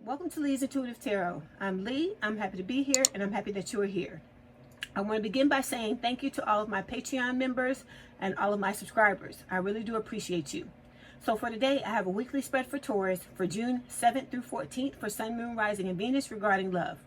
Welcome to Leigh's Intuitive Tarot. I'm Leigh. I'm happy to be here, and I'm happy that you are here. I want to begin by saying thank you to all of my Patreon members and all of my subscribers. I really do appreciate you. So for today, I have a weekly spread for Taurus for June 7th through 14th for Sun, Moon, Rising, and Venus regarding love.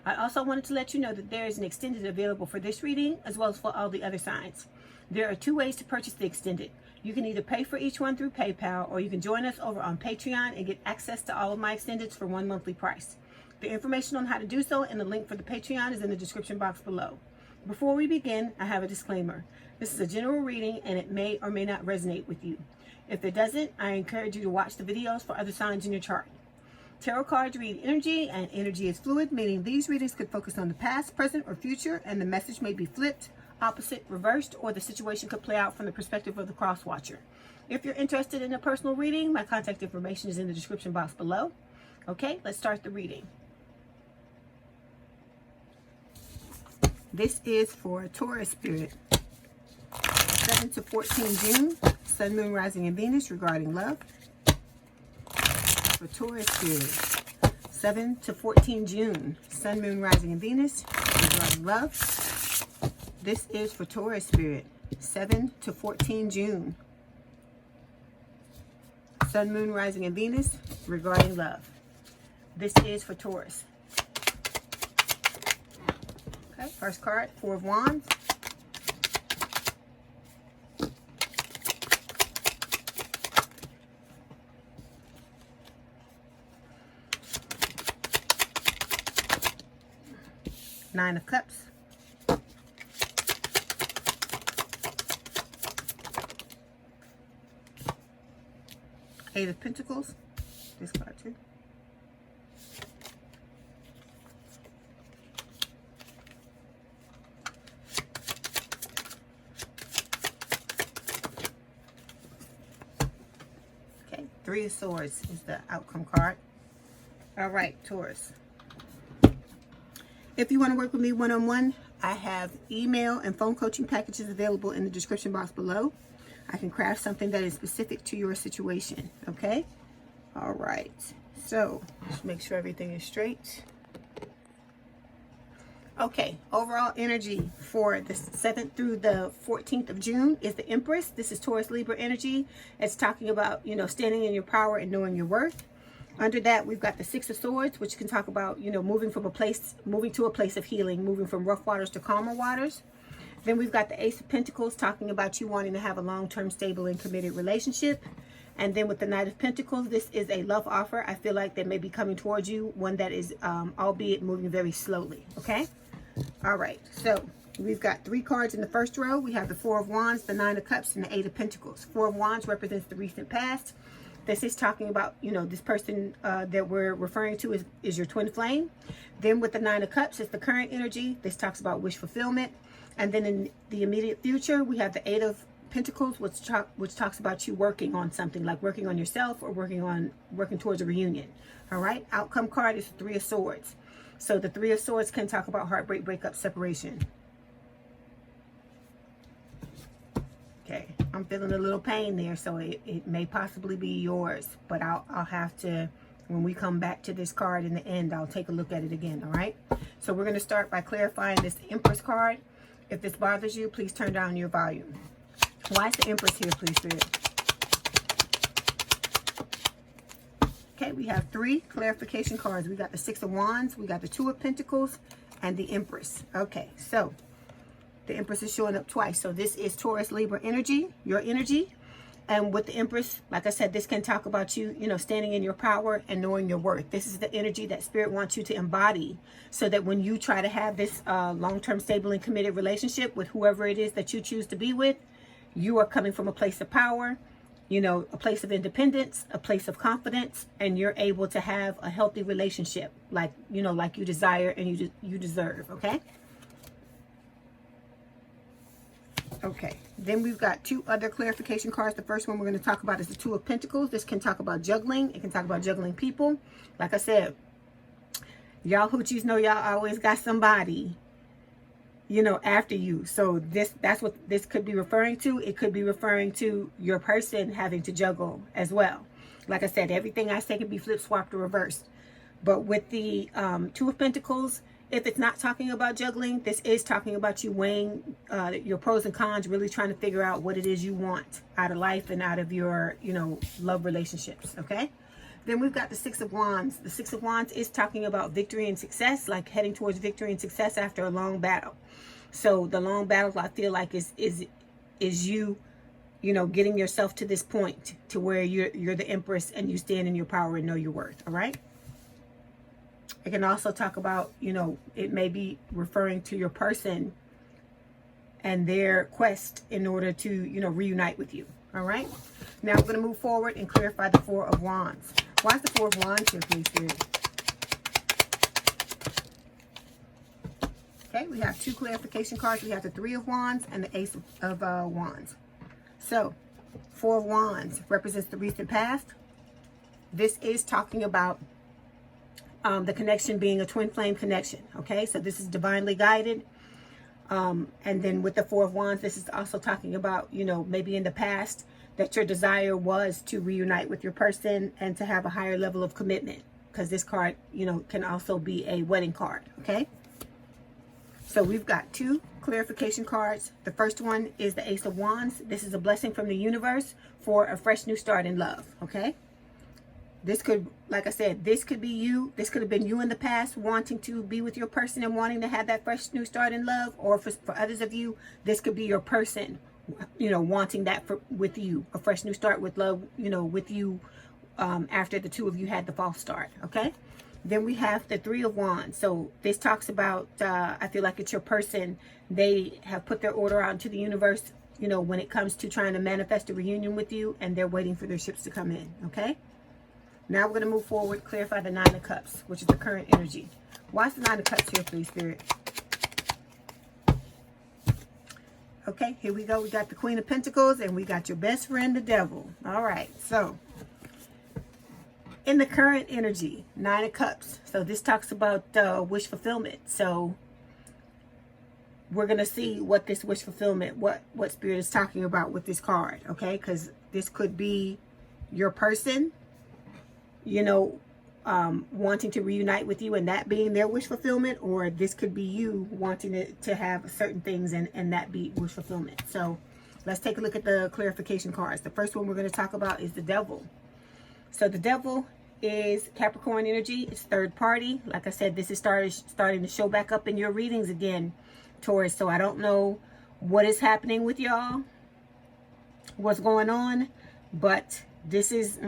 I also wanted to let you know that there is an extended available for this reading as well as for all the other signs. There are two ways to purchase the extended. You can either pay for each one through PayPal, or you can join us over on Patreon and get access to all of my extendeds for one monthly price. The information on how to do so and the link for the Patreon is in the description box below. Before we begin, I have a disclaimer. This is a general reading and it may or may not resonate with you. If it doesn't, I encourage you to watch the videos for other signs in your chart. Tarot cards read energy, and energy is fluid, meaning these readings could focus on the past, present, or future, and the message may be flipped, opposite, reversed, or the situation could play out from the perspective of the cross watcher. If you're interested in a personal reading, my contact information is in the description box below. Okay, let's start the reading. This is for Taurus spirit. 7 to 14 June, Sun, Moon, Rising, and Venus regarding love. For Taurus spirit, 7 to 14 June, Sun, Moon, Rising, and Venus regarding love. This is for Taurus spirit, 7 to 14 June, Sun, Moon, Rising, and Venus regarding love. This is for Taurus. Okay, first card, Four of Wands. Nine of Cups. Eight of Pentacles. This card too. Okay, Three of Swords is the outcome card. All right, Taurus. If you want to work with me one-on-one, I have email and phone coaching packages available in the description box below. I can craft something that is specific to your situation, okay? All right, so let's make sure everything is straight. Okay, overall energy for the 7th through the 14th of June is the Empress. This is Taurus Libra energy. It's talking about, standing in your power and knowing your worth. Under that, we've got the Six of Swords, which can talk about, moving to a place of healing, moving from rough waters to calmer waters. Then we've got the Ace of Pentacles, talking about you wanting to have a long-term, stable, and committed relationship. And then with the Knight of Pentacles, this is a love offer. I feel like that may be coming towards you, one that is, albeit moving very slowly, okay? All right, so we've got three cards in the first row. We have the Four of Wands, the Nine of Cups, and the Eight of Pentacles. Four of Wands represents the recent past. This is talking about, this person that we're referring to is your twin flame. Then with the Nine of Cups, it's the current energy. This talks about wish fulfillment. And then in the immediate future, we have the Eight of Pentacles, which talks about you working on something, like working on yourself or working towards a reunion. All right. Outcome card is the Three of Swords. So the Three of Swords can talk about heartbreak, breakup, separation. Okay, I'm feeling a little pain there, so it may possibly be yours, but I'll have to, when we come back to this card in the end, I'll take a look at it again, all right? So we're going to start by clarifying this Empress card. If this bothers you, please turn down your volume. Why is the Empress here, please, Spirit? Okay, we have three clarification cards. We got the Six of Wands, we got the Two of Pentacles, and the Empress. Okay, so the Empress is showing up twice. So this is Taurus Libra energy, your energy. And with the Empress, like I said, this can talk about you, standing in your power and knowing your worth. This is the energy that Spirit wants you to embody, so that when you try to have this long-term, stable, and committed relationship with whoever it is that you choose to be with, you are coming from a place of power, a place of independence, a place of confidence, and you're able to have a healthy relationship like you desire and you deserve, okay? Okay, then we've got two other clarification cards. The first one we're going to talk about is the Two of Pentacles. This can talk about juggling. It can talk about juggling people. Like I said, y'all hoochies know y'all always got somebody, after you. So that's what this could be referring to. It could be referring to your person having to juggle as well. Like I said, everything I say can be flipped, swapped, or reversed. But with the Two of Pentacles, if it's not talking about juggling, this is talking about you weighing your pros and cons, really trying to figure out what it is you want out of life and out of your, love relationships, okay? Then we've got the Six of Wands. The Six of Wands is talking about victory and success, like heading towards victory and success after a long battle. So the long battle, I feel like, is you, getting yourself to this point to where you're the Empress and you stand in your power and know your worth, all right? It can also talk about, it may be referring to your person and their quest in order to, reunite with you. All right. Now we're going to move forward and clarify the Four of Wands. Why is the Four of Wands here, please, Spirit? Okay, we have two clarification cards. We have the Three of Wands and the Ace of Wands. So, Four of Wands represents the recent past. This is talking about the connection being a twin flame connection. Okay, so this is divinely guided. And then with the Four of Wands, this is also talking about, maybe in the past that your desire was to reunite with your person and to have a higher level of commitment. Because this card, can also be a wedding card. Okay. So we've got two clarification cards. The first one is the Ace of Wands. This is a blessing from the universe for a fresh new start in love. Okay. This could, like I said, this could be you. This could have been you in the past wanting to be with your person and wanting to have that fresh new start in love. Or for others of you, this could be your person, wanting that with you. A fresh new start with love, with you after the two of you had the false start. Okay. Then we have the Three of Wands. So this talks about, I feel like it's your person. They have put their order out into the universe, when it comes to trying to manifest a reunion with you, and they're waiting for their ships to come in. Okay. Now we're going to move forward, clarify the Nine of Cups, which is the current energy. Why is the Nine of Cups here, please, Spirit? Okay, here we go. We got the Queen of Pentacles, and we got your best friend, the Devil. All right, so in the current energy, Nine of Cups. So this talks about wish fulfillment. So we're going to see what this wish fulfillment, what Spirit is talking about with this card, okay? Because this could be your person, wanting to reunite with you and that being their wish fulfillment, or this could be you wanting to have certain things and that be wish fulfillment. So let's take a look at the clarification cards. The first one we're going to talk about is the Devil. So the Devil is Capricorn energy. It's third party. Like I said, this is starting to show back up in your readings again, Taurus. So I don't know what is happening with y'all, what's going on, but this is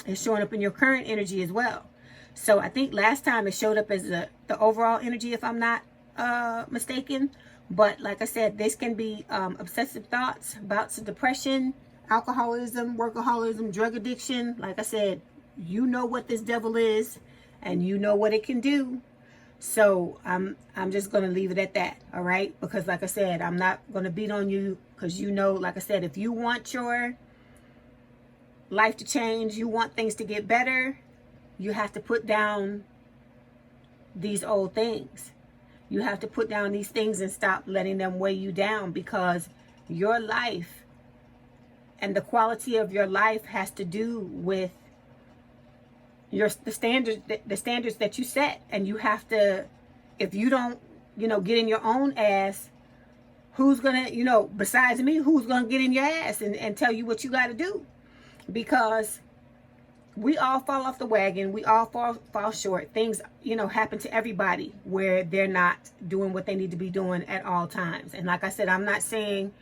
it's showing up in your current energy as well. So I think last time it showed up as the overall energy, if I'm not mistaken. But like I said, this can be obsessive thoughts, bouts of depression, alcoholism, workaholism, drug addiction. Like I said, you know what this devil is and you know what it can do. So I'm just going to leave it at that. All right. Because like I said, I'm not going to beat on you because like I said, if you want your life to change, you want things to get better, you have to put down these old things. You have to put down these things and stop letting them weigh you down, because your life and the quality of your life has to do with the standards that you set. And you have to, if you don't, get in your own ass, who's gonna, besides me, who's gonna get in your ass and tell you what you got to do? Because we all fall off the wagon. We all fall short. Things, happen to everybody where they're not doing what they need to be doing at all times. And like I said, I'm not saying,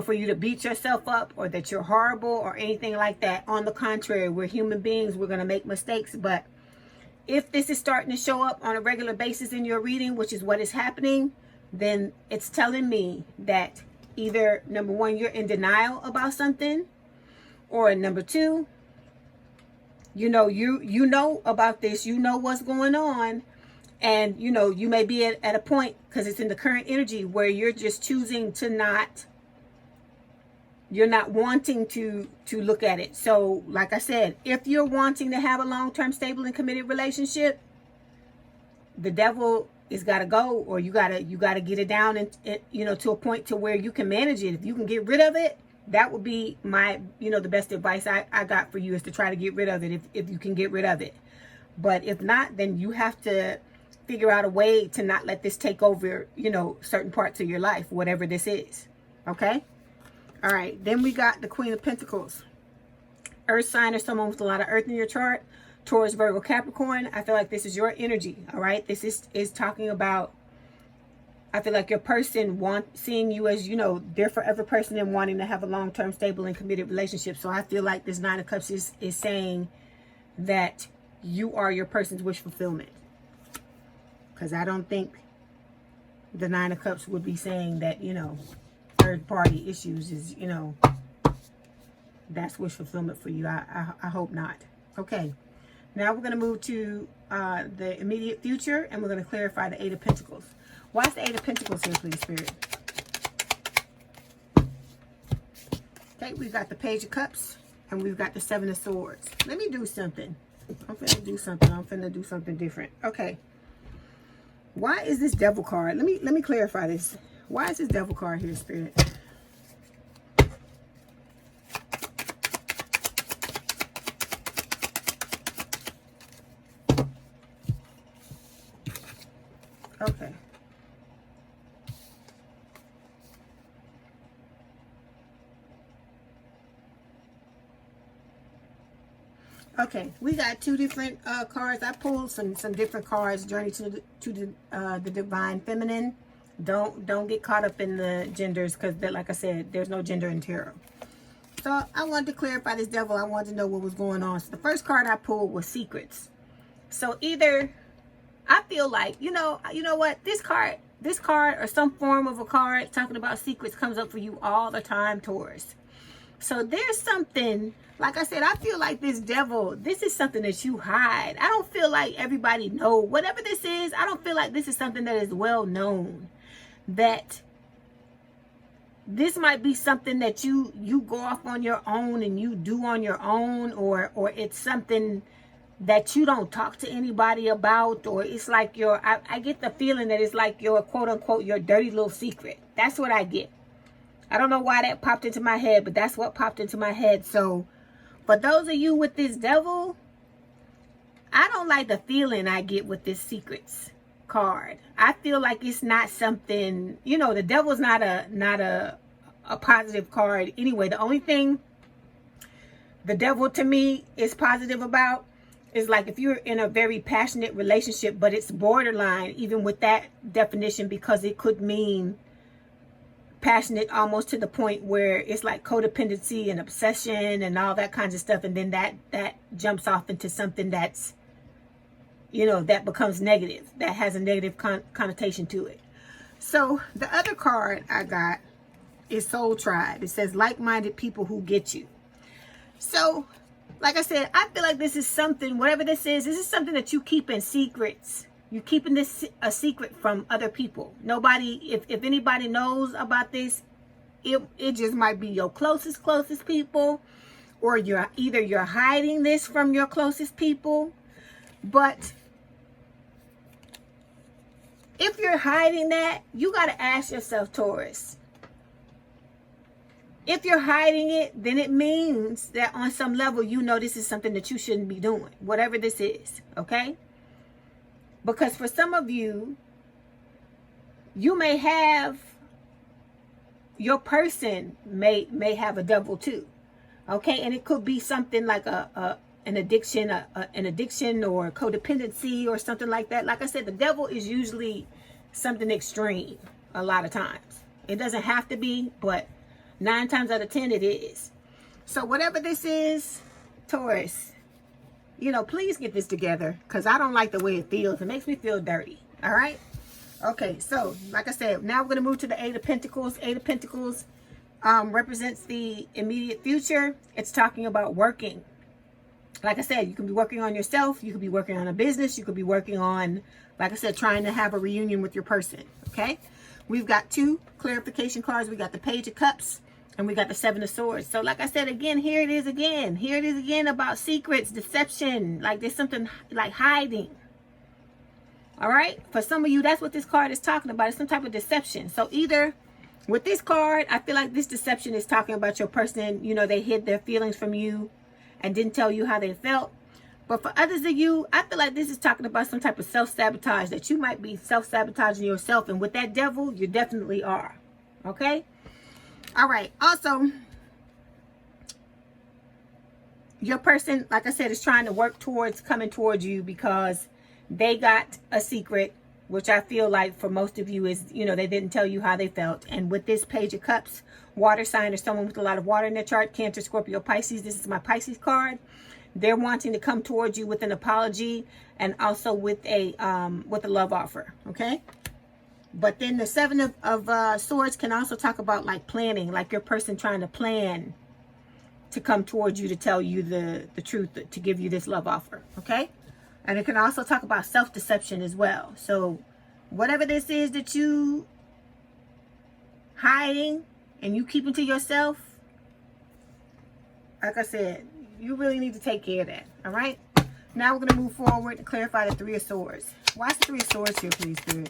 for you to beat yourself up or that you're horrible or anything like that. On the contrary, we're human beings. We're going to make mistakes. But if this is starting to show up on a regular basis in your reading, which is what is happening, then it's telling me that either, number one, you're in denial about something, or number two, you know about this, what's going on, and you may be at a point, because it's in the current energy, where you're just choosing to you're not wanting to look at it. So like I said, if you're wanting to have a long-term stable and committed relationship, the devil is got to go, or you gotta get it down and to a point to where you can manage it. If you can get rid of it, that would be my, the best advice I got for you, is to try to get rid of it if you can get rid of it. But if not, then you have to figure out a way to not let this take over, you know, certain parts of your life, whatever this is. Okay? All right. Then we got the Queen of Pentacles. Earth sign or someone with a lot of earth in your chart. Taurus, Virgo, Capricorn. I feel like this is your energy. All right? This is talking about, I feel like your person seeing you as, you know, their forever person and wanting to have a long-term, stable, and committed relationship. So I feel like this Nine of Cups is saying that you are your person's wish fulfillment. Because I don't think the Nine of Cups would be saying that, you know, third-party issues is, you know, that's wish fulfillment for you. I hope not. Okay. Now we're going to move to the immediate future, and we're going to clarify the Eight of Pentacles. Why is the Eight of Pentacles here, please, Spirit? Okay, we've got the Page of Cups, and we've got the Seven of Swords. Let me do something. I'm finna do something. I'm finna do something different. Okay. Why is this Devil card? Let me clarify this. Why is this Devil card here, Spirit? Okay. Okay, we got two different cards. I pulled some different cards. Journey to the Divine Feminine. Don't get caught up in the genders, because like I said, there's no gender in tarot. So I wanted to clarify this Devil. I wanted to know what was going on. So the first card I pulled was Secrets. So either I feel like, you know what, this card or some form of a card talking about secrets comes up for you all the time, Taurus. So there's something, like I said, I feel like this Devil, this is something that you hide. I don't feel like everybody know. Whatever this is, I don't feel like this is something that is well known. That this might be something that you go off on your own and you do on your own, or it's something that you don't talk to anybody about, or it's like I get the feeling that it's like your quote unquote your dirty little secret. That's what I get. I don't know why that popped into my head, but that's what popped into my head. So for those of you with this Devil, I don't like the feeling I get with this Secrets card. I feel like it's not something, you know, the Devil's not a positive card anyway. The only thing the Devil to me is positive about is like if you're in a very passionate relationship, but it's borderline even with that definition, because it could mean passionate almost to the point where it's like codependency and obsession and all that kinds of stuff, and then that jumps off into something that's, you know, that becomes negative, that has a negative connotation to it. So the other card I got is Soul Tribe. It says like-minded people who get you. So like I said, I feel like this is something, whatever this is something that you keep in secrets. You're keeping this a secret from other people. Nobody, if anybody knows about this, it just might be your closest people, or you're hiding this from your closest people. But if you're hiding that, you got to ask yourself, Taurus, if you're hiding it, then it means that on some level, you know this is something that you shouldn't be doing, whatever this is, okay? Because for some of you, you may have, your person may have a Devil too, okay? And it could be something like an addiction or codependency or something like that. Like I said, the Devil is usually something extreme a lot of times. It doesn't have to be, but 9 times out of 10 it is. So whatever this is, Taurus, you know, please get this together, because I don't like the way it feels. It makes me feel dirty. All right? Okay, so like I said, now we're going to move to the Eight of Pentacles. Eight of Pentacles represents the immediate future. It's talking about working. Like I said, you can be working on yourself. You could be working on a business. You could be working on, like I said, trying to have a reunion with your person. Okay? We've got 2 clarification cards. We got the Page of Cups. And we got the Seven of Swords. So like I said, again, here it is again. Here it is again about secrets, deception. Like there's something like hiding. All right? For some of you, that's what this card is talking about. It's some type of deception. So either with this card, I feel like this deception is talking about your person. You know, they hid their feelings from you and didn't tell you how they felt. But for others of you, I feel like this is talking about some type of self-sabotage, that you might be self-sabotaging yourself. And with that devil, you definitely are. Okay? All right. Also, your person, like I said, is trying to work towards coming towards you because they got a secret, which I feel like for most of you is, you know, they didn't tell you how they felt. And with this Page of Cups, water sign or someone with a lot of water in their chart, Cancer, Scorpio, Pisces, this is my Pisces card. They're wanting to come towards you with an apology and also with a love offer, okay? But then the Seven of Swords can also talk about like planning, like your person trying to plan to come towards you to tell you the truth, to give you this love offer, okay? And it can also talk about self-deception as well. So whatever this is that you hiding and you keeping to yourself, like I said, you really need to take care of that, all right? Now we're going to move forward and clarify the Three of Swords. Why is the Three of Swords here, please, Spirit?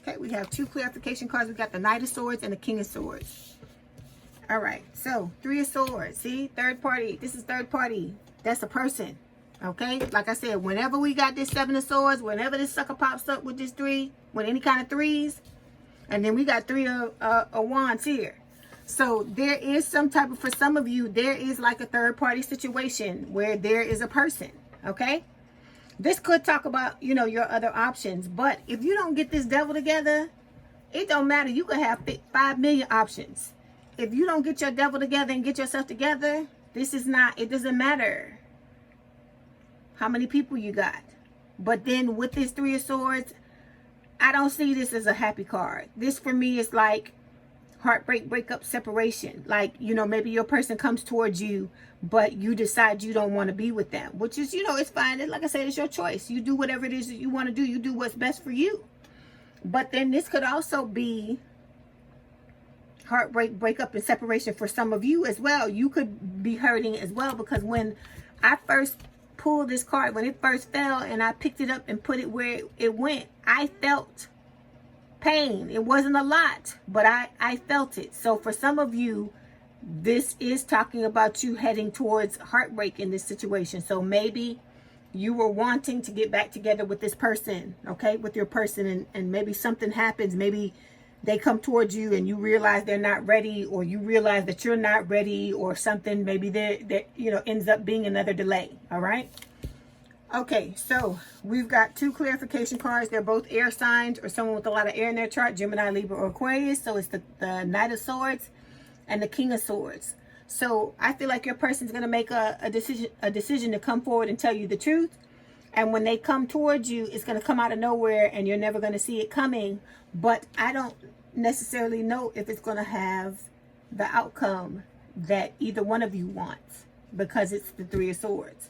Okay, we have two clarification cards. We got the Knight of Swords and the King of Swords. All right, so Three of Swords. See, third party. This is third party. That's a person, okay? Like I said, whenever we got this Seven of Swords, whenever this sucker pops up with this three, with any kind of threes, and then we got Three of Wands here. So there is some type of, for some of you, there is like a third party situation where there is a person, okay? This could talk about, you know, your other options. But if you don't get this devil together, it don't matter. You could have 5 million options. If you don't get your devil together and get yourself together, this is not, it doesn't matter how many people you got. But then with this Three of Swords, I don't see this as a happy card. This for me is like heartbreak, breakup, separation. Like, you know, maybe your person comes towards you, but you decide you don't want to be with them, which is, you know, it's fine. Like I said, it's your choice. You do whatever it is that you want to do. You do what's best for you. But then this could also be heartbreak, breakup, and separation for some of you as well. You could be hurting as well, because when I first pulled this card, when it first fell and I picked it up and put it where it went, I felt pain. It wasn't a lot, but I felt it. So for some of you, this is talking about you heading towards heartbreak in this situation. So maybe you were wanting to get back together with this person, okay, with your person, and maybe something happens. Maybe they come towards you and you realize they're not ready, or you realize that you're not ready, or something. Maybe there you know, ends up being another delay. All right. Okay, so we've got two clarification cards. They're both air signs or someone with a lot of air in their chart, Gemini, Libra, or Aquarius. So it's the Knight of Swords and the King of Swords. So I feel like your person's going to make a decision to come forward and tell you the truth. And when they come towards you, it's going to come out of nowhere and you're never going to see it coming. But I don't necessarily know if it's going to have the outcome that either one of you wants, because it's the Three of Swords.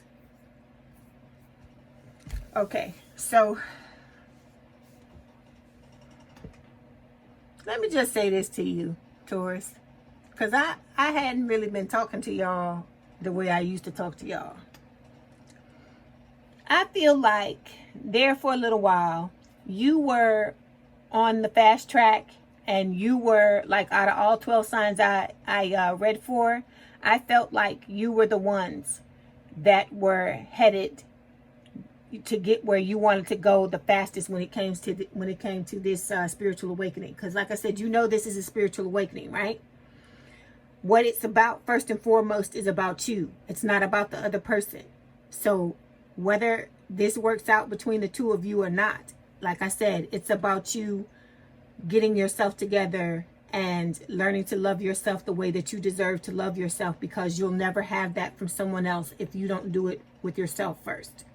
Okay, so let me just say this to you, Taurus, because I hadn't really been talking to y'all the way I used to talk to y'all. I feel like there for a little while, you were on the fast track, and you were like, out of all 12 signs I read for, I felt like you were the ones that were headed to get where you wanted to go the fastest when it came to this spiritual awakening. Because like I said, you know, this is a spiritual awakening, right? What it's about first and foremost is about you. It's not about the other person. So whether this works out between the two of you or not, like I said, it's about you getting yourself together and learning to love yourself the way that you deserve to love yourself, because you'll never have that from someone else if you don't do it with yourself first.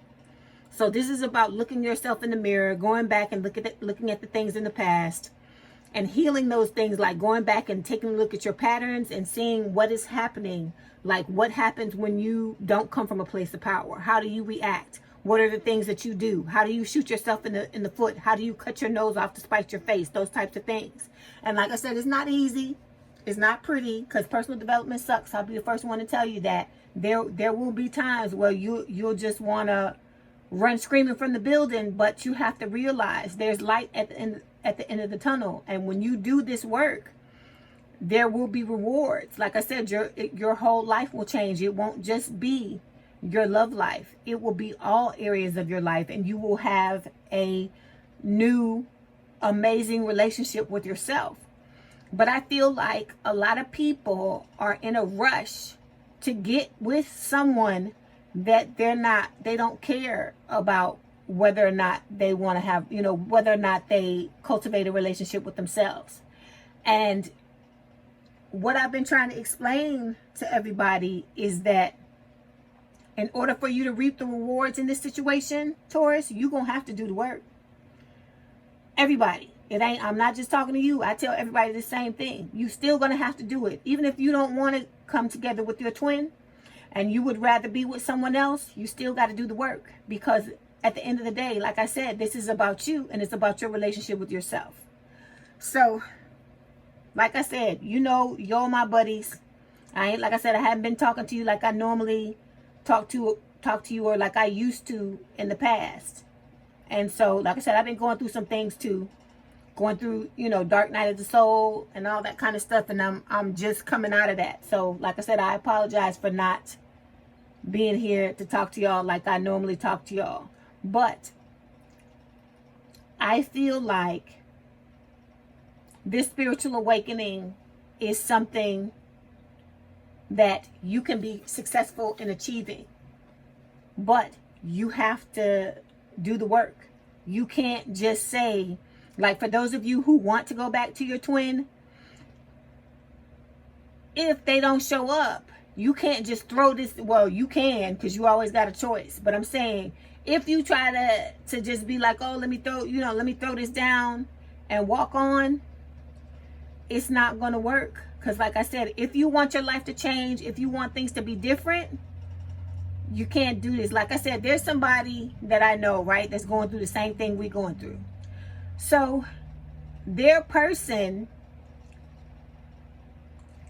So this is about looking yourself in the mirror, going back and looking at the things in the past and healing those things, like going back and taking a look at your patterns and seeing what is happening. Like, what happens when you don't come from a place of power? How do you react? What are the things that you do? How do you shoot yourself in the foot? How do you cut your nose off to spite your face? Those types of things. And like I said, it's not easy. It's not pretty, because personal development sucks. I'll be the first one to tell you that. There will be times where you'll just want to run screaming from the building, but you have to realize there's light at the end of the tunnel. And when you do this work, there will be rewards. Like I said, your whole life will change. It won't just be your love life. It will be all areas of your life, and you will have a new amazing relationship with yourself. But I feel like a lot of people are in a rush to get with someone that they don't care about whether or not they want to have, whether or not they cultivate a relationship with themselves. And what I've been trying to explain to everybody is that in order for you to reap the rewards in this situation, Taurus, you're going to have to do the work. Everybody. I'm not just talking to you. I tell everybody the same thing. You still going to have to do it. Even if you don't want to come together with your twin and you would rather be with someone else, you still got to do the work. Because at the end of the day, like I said, this is about you and it's about your relationship with yourself. So, like I said, you're my buddies. Like I said, I haven't been talking to you like I normally talk to you or like I used to in the past. And so, like I said, I've been going through some things too. Going through, dark night of the soul and all that kind of stuff. And I'm just coming out of that. So, like I said, I apologize for not being here to talk to y'all like I normally talk to y'all. But I feel like this spiritual awakening is something that you can be successful in achieving. But you have to do the work. You can't just say, like for those of you who want to go back to your twin, if they don't show up, you can't just throw this. Well, you can, because you always got a choice. But I'm saying, if you try to just be like, oh, let me throw this down and walk on, it's not going to work. Because like I said, if you want your life to change, if you want things to be different, you can't do this. Like I said, there's somebody that I know, right, that's going through the same thing we're going through. So their person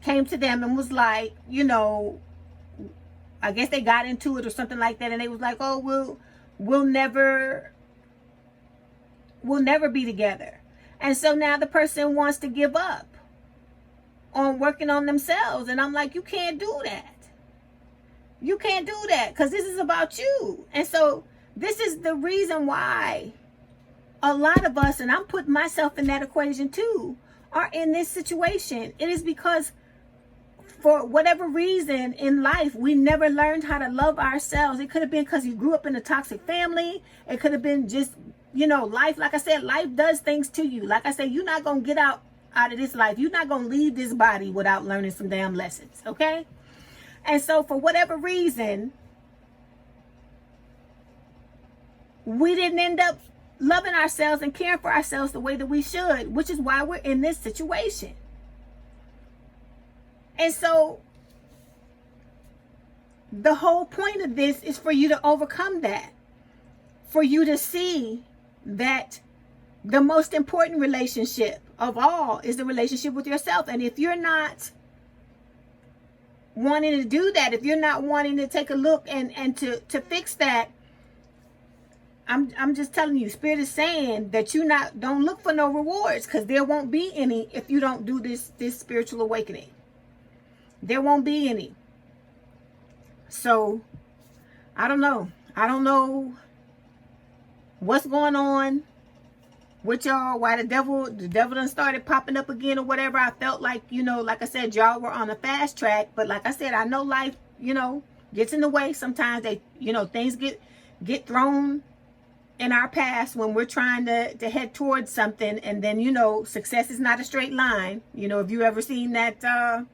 came to them and was like, I guess they got into it or something like that. And they was like, oh, we'll never be together. And so now the person wants to give up on working on themselves. And I'm like, you can't do that. You can't do that, because this is about you. And so this is the reason why a lot of us, and I'm putting myself in that equation too, are in this situation. It is because for whatever reason in life, we never learned how to love ourselves. It could have been because you grew up in a toxic family. It could have been just, life. Like I said, life does things to you. Like I said, you're not going to get out of this life. You're not going to leave this body without learning some damn lessons. Okay? And so for whatever reason, we didn't end up loving ourselves and caring for ourselves the way that we should, which is why we're in this situation. And so the whole point of this is for you to overcome that, for you to see that the most important relationship of all is the relationship with yourself. And if you're not wanting to do that, if you're not wanting to take a look and to fix that, I'm just telling you, Spirit is saying that don't look for no rewards, because there won't be any if you don't do this spiritual awakening. There won't be any. So I don't know what's going on with y'all, why the devil done started popping up again or whatever. I felt like, like I said, y'all were on a fast track. But like I said, I know life, gets in the way. Sometimes things get thrown in our past when we're trying to head towards something. And then, success is not a straight line. If you ever seen that,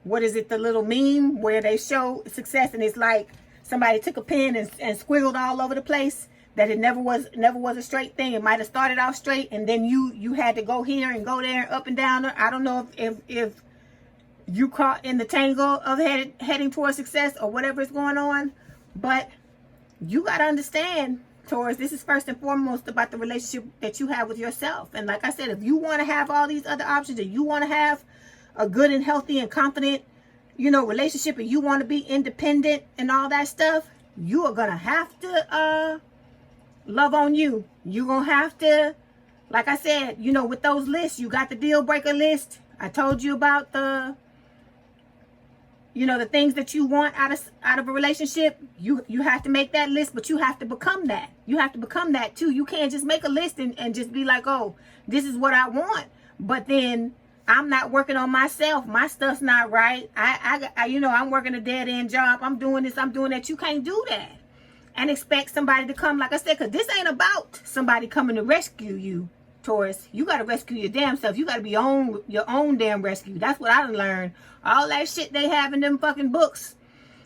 what is it, the little meme where they show success and it's like somebody took a pen and squiggled all over the place, that it never was a straight thing. It might have started off straight and then you had to go here and go there, up and down. I don't know if you caught in the tangle of heading towards success or whatever is going on, but you got to understand, Taurus, this is first and foremost about the relationship that you have with yourself. And like I said, if you want to have all these other options, and you want to have a good and healthy and confident, relationship, and you want to be independent and all that stuff, you are going to have to love on you. You're going to have to, like I said, with those lists, you got the deal breaker list. I told you about the, you know, the things that you want out of a relationship. You have to make that list, but you have to become that. You have to become that too. You can't just make a list and just be like, oh, this is what I want. But then I'm not working on myself. My stuff's not right. I you know, I'm working a dead end job. I'm doing this, I'm doing that. You can't do that and expect somebody to come, like I said, because this ain't about somebody coming to rescue you, Taurus. You got to rescue your damn self. You got to be on your own damn rescue. That's what I done learned. All that shit they have in them fucking books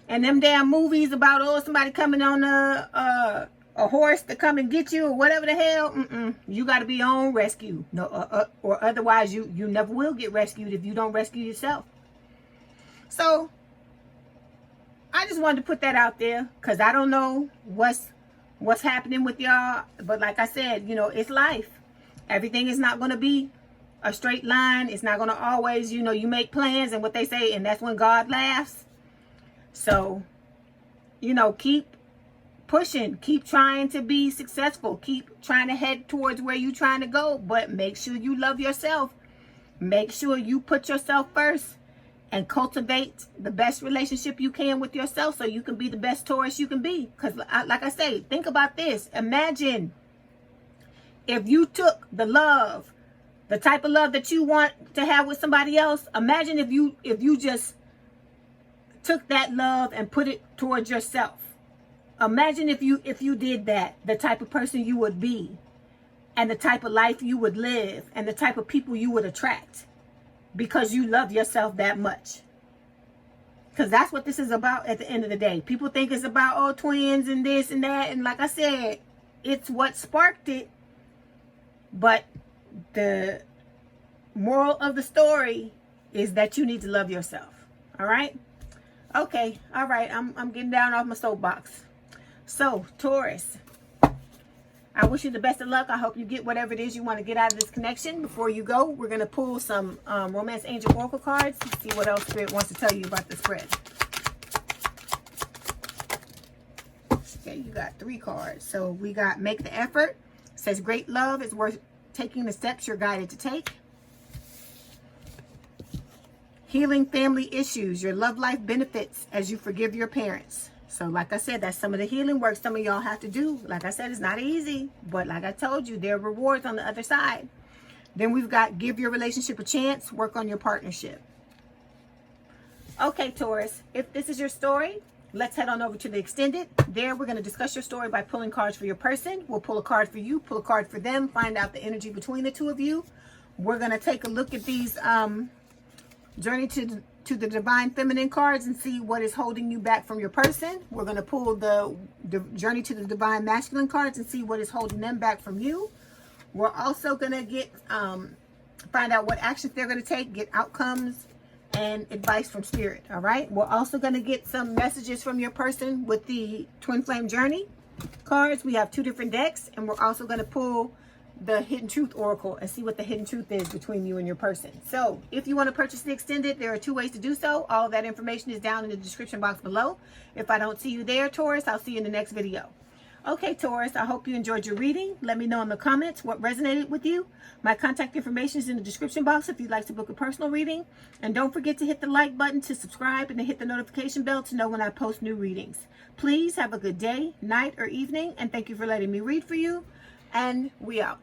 and them damn movies about, oh, somebody coming on a horse to come and get you or whatever the hell. You got to be on rescue. No, or otherwise you never will get rescued if you don't rescue yourself. So I just wanted to put that out there because I don't know what's happening with y'all. But like I said, you know, it's life. Everything is not going to be a straight line. It's not going to always, you know, you make plans and what they say, and that's when God laughs. So, you know, keep pushing, keep trying to be successful, keep trying to head towards where you're trying to go, but make sure you love yourself. Make sure you put yourself first and cultivate the best relationship you can with yourself so you can be the best Taurus you can be. Because like I say, think about this. Imagine if you took the love, the type of love that you want to have with somebody else. Imagine if you just took that love and put it towards yourself. Imagine if you did that, the type of person you would be and the type of life you would live and the type of people you would attract because you love yourself that much. Because that's what this is about at the end of the day. People think it's about, oh, twins and this and that. And like I said, it's what sparked it. But the moral of the story is that you need to love yourself. All right? Okay. All right. I'm getting down off my soapbox. So, Taurus, I wish you the best of luck. I hope you get whatever it is you want to get out of this connection. Before you go, we're going to pull some Romance Angel Oracle cards to see what else Spirit wants to tell you about the spread. Okay, you got 3 cards. So, we got Make the Effort. It says, great love is worth taking the steps you're guided to take. Healing family issues. Your love life benefits as you forgive your parents. So like I said, that's some of the healing work some of y'all have to do. Like I said, it's not easy. But like I told you, there are rewards on the other side. Then we've got give your relationship a chance. Work on your partnership. Okay, Taurus. If this is your story, let's head on over to the extended. There, we're going to discuss your story by pulling cards for your person. We'll pull a card for you, pull a card for them, find out the energy between the two of you. We're going to take a look at these Journey to the Divine Feminine cards and see what is holding you back from your person. We're going to pull the Journey to the Divine Masculine cards and see what is holding them back from you. We're also going to get find out what actions they're going to take, get outcomes and advice from Spirit. All right. We're also going to get some messages from your person with the Twin Flame Journey cards. We have 2 different decks, and we're also going to pull the Hidden Truth Oracle and see what the hidden truth is between you and your person. So if you want to purchase the extended, there are 2 ways to do so. All of that information is down in the description box below. If I don't see you there, Taurus, I'll see you in the next video. Okay, Taurus, I hope you enjoyed your reading. Let me know in the comments what resonated with you. My contact information is in the description box if you'd like to book a personal reading. And don't forget to hit the like button to subscribe and to hit the notification bell to know when I post new readings. Please have a good day, night, or evening, and thank you for letting me read for you. And we out.